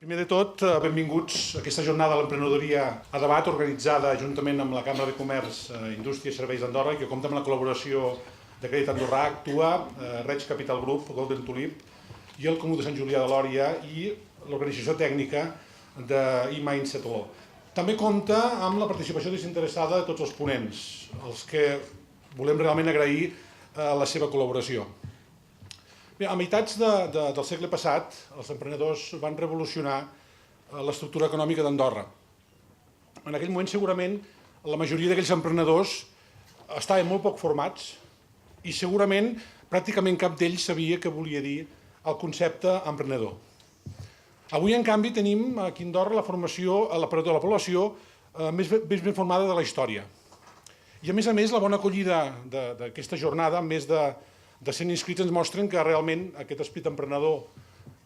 Primer de tot, benvinguts a aquesta jornada de l'emprenedoria a debat organitzada juntament amb la Cambra de Comerç, Indústria i Serveis d'Andorra, que compta amb la col·laboració de Crèdit Andorrà, Actua, Reig Capital Group, Golden Tulip i el Comú de Sant Julià de Lòria i l'organització tècnica d'e-Mindset Law. També compta amb la participació desinteressada de tots els ponents, els que volem realment agrair la seva col·laboració. Bé, a meitats del segle passat, els emprenedors van revolucionar l'estructura econòmica d'Andorra. En aquell moment, segurament, la majoria d'aquells emprenedors estaven molt poc formats i segurament pràcticament cap d'ells sabia què volia dir el concepte emprenedor. Avui, en canvi, tenim aquí a Andorra la població més ben formada de la història. I, a més, la bona acollida d'aquesta jornada, amb més de 100 inscrits, ens mostren que realment aquest esperit emprenedor,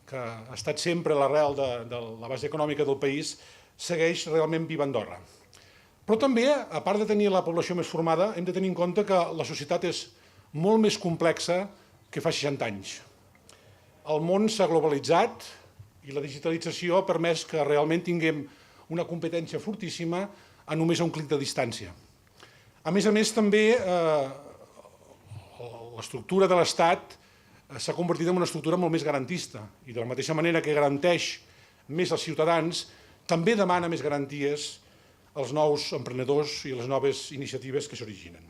que ha estat sempre l'arrel de la base econòmica del país, segueix realment viva a Andorra. Però també, a part de tenir la població més formada, hem de tenir en compte que la societat és molt més complexa que fa 60 anys. El món s'ha globalitzat i la digitalització ha permès que realment tinguem una competència fortíssima a només un clic de distància. A més, també l'estructura de l'Estat s'ha convertit en una estructura molt més garantista i de la mateixa manera que garanteix més als ciutadans, també demana més garanties als nous emprenedors i a les noves iniciatives que s'originen.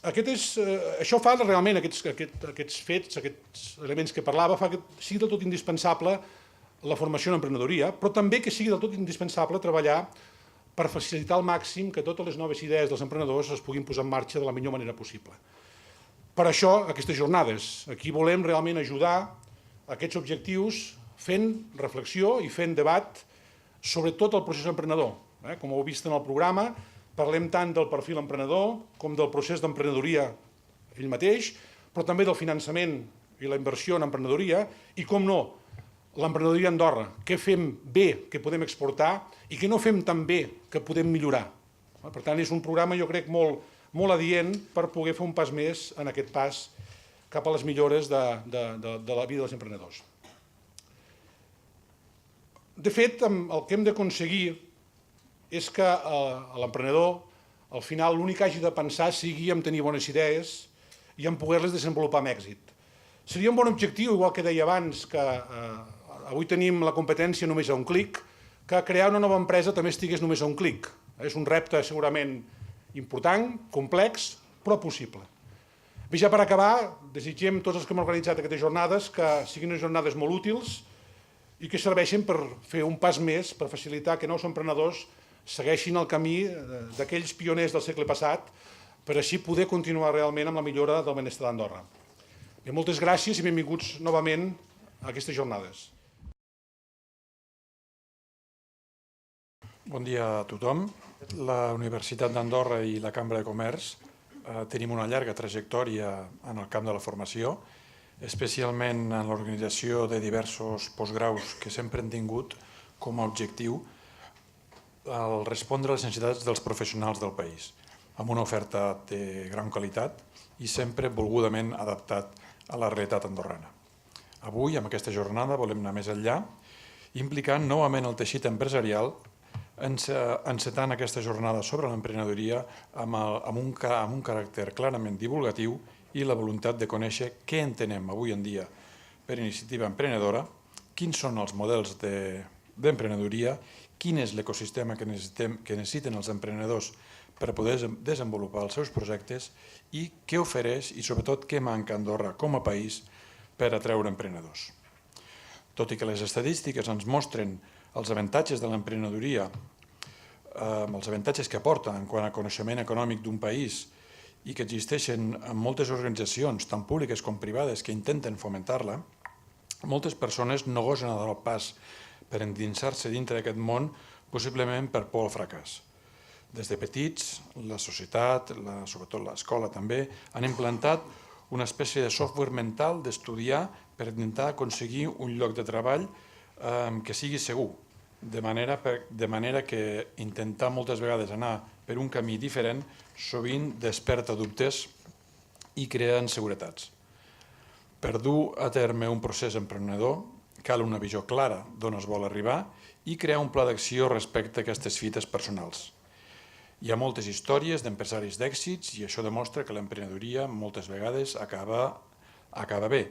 Això fa realment, aquests fets, aquests elements que parlava, fa que sigui del tot indispensable la formació en emprenedoria, però també que sigui del tot indispensable treballar per facilitar al màxim que totes les noves idees dels emprenedors es puguin posar en marxa de la millor manera possible. Per això, aquestes jornades. Aquí volem realment ajudar a aquests objectius fent reflexió i fent debat sobre tot el procés emprenedor. Com heu vist en el programa, parlem tant del perfil emprenedor com del procés d'emprenedoria ell mateix, però també del finançament i la inversió en emprenedoria i, com no, l'emprenedoria a Andorra. Què fem bé que podem exportar i què no fem tan bé que podem millorar. Per tant, és un programa, jo crec, molt adient per poder fer un pas més en aquest pas cap a les millores de la vida dels emprenedors. De fet, el que hem d'aconseguir és que l'emprenedor, al final, l'únic que hagi de pensar sigui en tenir bones idees i en poder-les desenvolupar amb èxit. Seria un bon objectiu, igual que deia abans, que avui tenim la competència només a un clic, que crear una nova empresa també estigués només a un clic. És un repte segurament important, complex, però possible. Bé, ja per acabar, desitgem tots els que hem organitzat aquestes jornades que siguin unes jornades molt útils i que serveixin per fer un pas més, per facilitar que nous emprenedors segueixin el camí d'aquells pioners del segle passat per així poder continuar realment amb la millora del benestar d'Andorra. Bé, moltes gràcies i benvinguts novament a aquestes jornades. Bon dia a tothom. La Universitat d'Andorra i la Cambra de Comerç tenim una llarga trajectòria en el camp de la formació, especialment en l'organització de diversos postgraus que sempre han tingut com a objectiu el respondre a les necessitats dels professionals del país, amb una oferta de gran qualitat i sempre volgudament adaptat a la realitat andorrana. Avui, amb aquesta jornada, volem anar més enllà, implicant novament el teixit empresarial, encetant aquesta jornada sobre l'emprenedoria amb un caràcter clarament divulgatiu i la voluntat de conèixer què entenem avui en dia per iniciativa emprenedora, quins són els models d'emprenedoria, quin és l'ecosistema que necessiten els emprenedors per poder desenvolupar els seus projectes i què ofereix i sobretot què manca a Andorra com a país per atreure emprenedors. Tot i que les estadístiques ens mostren els avantatges de l'emprenedoria, els avantatges que aporta en quant a coneixement econòmic d'un país i que existeixen en moltes organitzacions, tant públiques com privades, que intenten fomentar-la, moltes persones no gosen a dar el pas per endinsar-se dintre d'aquest món, possiblement per por al fracàs. Des de petits, la societat, sobretot l'escola també, han implantat una espècie de software mental d'estudiar per intentar aconseguir un lloc de treball que sigui segur, de manera que intentar moltes vegades anar per un camí diferent sovint desperta dubtes i crea inseguretats. Per dur a terme un procés emprenedor cal una visió clara d'on es vol arribar i crear un pla d'acció respecte a aquestes fites personals. Hi ha moltes històries d'empresaris d'èxits i això demostra que l'emprenedoria moltes vegades acaba bé.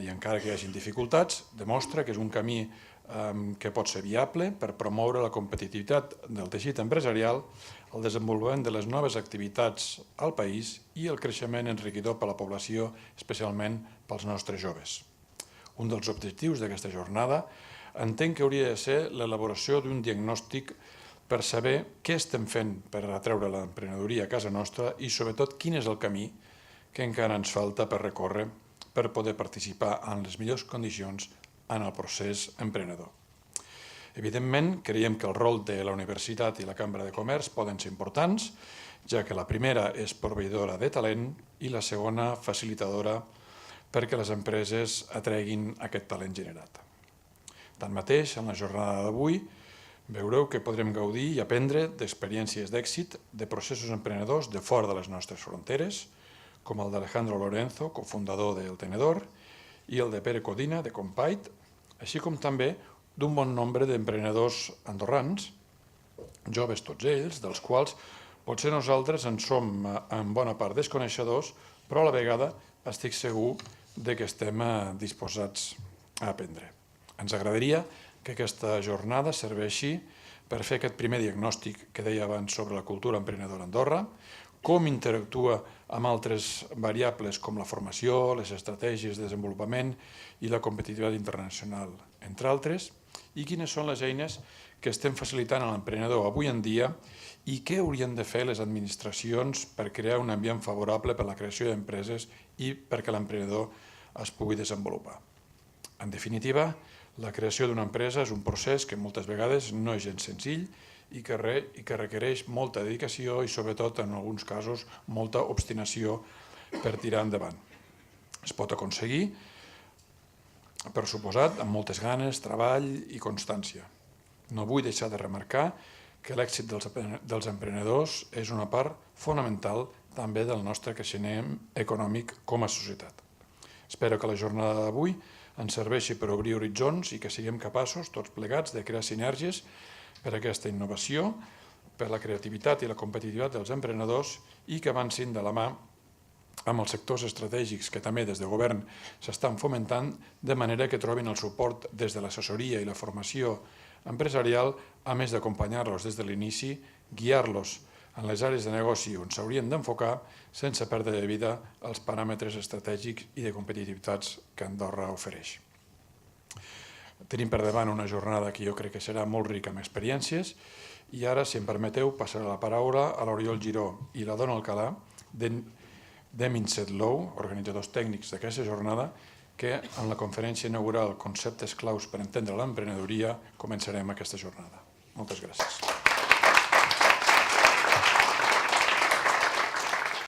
I encara que hi hagin dificultats, demostra que és un camí que pot ser viable per promoure la competitivitat del teixit empresarial, el desenvolupament de les noves activitats al país i el creixement enriquidor per a la població, especialment pels nostres joves. Un dels objectius d'aquesta jornada entenc que hauria de ser l'elaboració d'un diagnòstic per saber què estem fent per atreure l'emprenedoria a casa nostra i, sobretot, quin és el camí que encara ens falta per recórrer per poder participar en les millors condicions en el procés emprenedor. Evidentment, creiem que el rol de la Universitat i la Cambra de Comerç poden ser importants, ja que la primera és proveïdora de talent i la segona facilitadora perquè les empreses atreguin aquest talent generat. Tanmateix, en la jornada d'avui, veureu que podrem gaudir i aprendre d'experiències d'èxit de processos emprenedors de fora de les nostres fronteres, com el d'Alejandro Lorenzo, cofundador del Tenedor, i el de Pere Codina, de Compait, així com també d'un bon nombre d'emprenedors andorrans, joves tots ells, dels quals potser nosaltres en som en bona part desconeixedors, però a la vegada estic segur que estem disposats a aprendre. Ens agradaria que aquesta jornada serveixi per fer aquest primer diagnòstic que deia abans sobre la cultura emprenedora a Andorra, com interactua amb altres variables com la formació, les estratègies de desenvolupament i la competitivitat internacional, entre altres, i quines són les eines que estem facilitant a l'emprenedor avui en dia i què haurien de fer les administracions per crear un ambient favorable per a la creació d'empreses i perquè l'emprenedor es pugui desenvolupar. En definitiva, la creació d'una empresa és un procés que moltes vegades no és gens senzill i que requereix molta dedicació i, sobretot, en alguns casos, molta obstinació per tirar endavant. Es pot aconseguir, per suposat, amb moltes ganes, treball i constància. No vull deixar de remarcar que l'èxit dels emprenedors és una part fonamental també del nostre creixement econòmic com a societat. Espero que la jornada d'avui ens serveixi per obrir horitzons i que siguem capaços, tots plegats, de crear sinergies per a aquesta innovació, per la creativitat i la competitivitat dels emprenedors i que avancin de la mà amb els sectors estratègics que també des de govern s'estan fomentant, de manera que trobin el suport des de l'assessoria i la formació empresarial, a més d'acompanyar-los des de l'inici, guiar-los en les àrees de negoci on s'haurien d'enfocar sense perdre de vida els paràmetres estratègics i de competitivitats que Andorra ofereix. Tenim per davant una jornada que jo crec que serà molt rica en experiències i ara, si em permeteu, passaré la paraula a l'Oriol Giró i la Dona Alcalà d'Eminset Law, organitzadors tècnics d'aquesta jornada, que en la conferència inaugural Conceptes claus per entendre l'emprenedoria començarem aquesta jornada. Moltes gràcies.